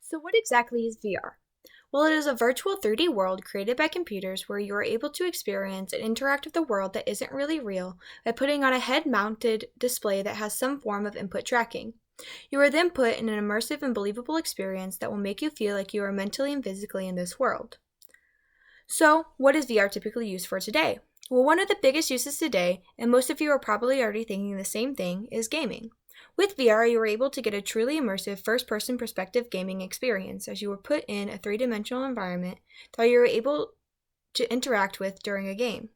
So, what exactly is VR? Well, it is a virtual 3D world created by computers where you are able to experience and interact with the world that isn't really real by putting on a head mounted display that has some form of input tracking. You are then put in an immersive and believable experience that will make you feel like you are mentally and physically in this world. So, what is VR typically used for today? Well, one of the biggest uses today, and most of you are probably already thinking the same thing, is gaming. With VR, you are able to get a truly immersive first person perspective gaming experience as you are put in a three dimensional environment that you are able to interact with during a game.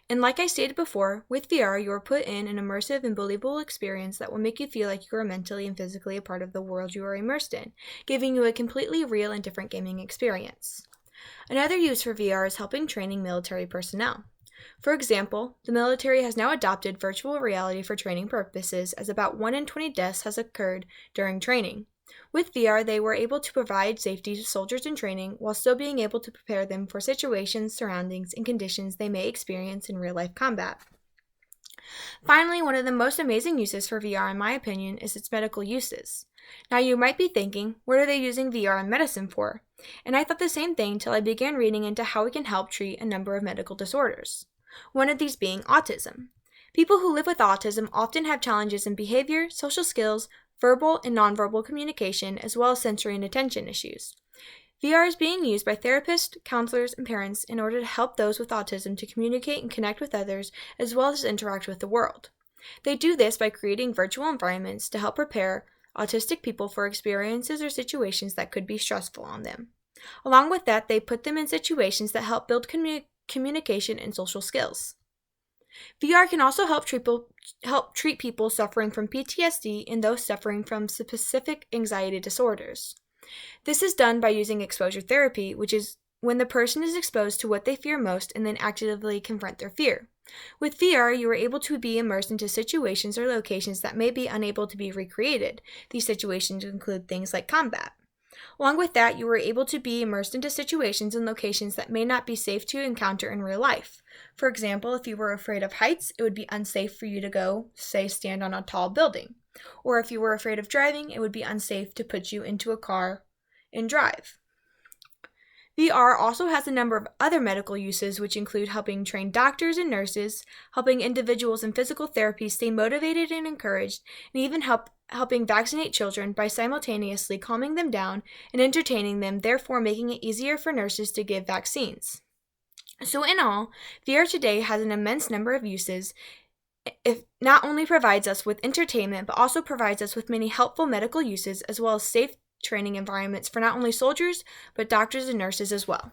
And like I stated before, with VR, you are put in an immersive and believable experience that will make you feel like you are mentally and physically a part of the world you are immersed in, giving you a completely real and different gaming experience. Another use for VR is helping training military personnel. For example, the military has now adopted virtual reality for training purposes as about 1 in 20 deaths has occurred during training. With VR, they were able to provide safety to soldiers in training while still being able to prepare them for situations, surroundings, and conditions they may experience in real life combat. Finally, one of the most amazing uses for VR, in my opinion, is its medical uses. Now, you might be thinking, what are they using VR in medicine for? And I thought the same thing till I began reading into how we can help treat a number of medical disorders. One of these being autism. People who live with autism often have challenges in behavior, social skills, verbal and nonverbal communication, as well as sensory and attention issues. VR is being used by therapists, counselors, and parents in order to help those with autism to communicate and connect with others as well as interact with the world. They do this by creating virtual environments to help prepare autistic people for experiences or situations that could be stressful on them. Along with that, they put them in situations that help build communication and social skills. VR can also help treat people suffering from PTSD and those suffering from specific anxiety disorders. This is done by using exposure therapy, which is when the person is exposed to what they fear most and then actively confront their fear. With VR, you are able to be immersed into situations or locations that may be unable to be recreated. These situations include things like combat. Along with that, you are able to be immersed into situations and locations that may not be safe to encounter in real life. For example, if you were afraid of heights, it would be unsafe for you to go, say, stand on a tall building. Or if you were afraid of driving, it would be unsafe to put you into a car and drive. VR also has a number of other medical uses, which include helping train doctors and nurses, helping individuals in physical therapy stay motivated and encouraged, and even helping vaccinate children by simultaneously calming them down and entertaining them, therefore making it easier for nurses to give vaccines. So in all, VR today has an immense number of uses. It not only provides us with entertainment, but also provides us with many helpful medical uses as well as safe training environments for not only soldiers, but doctors and nurses as well.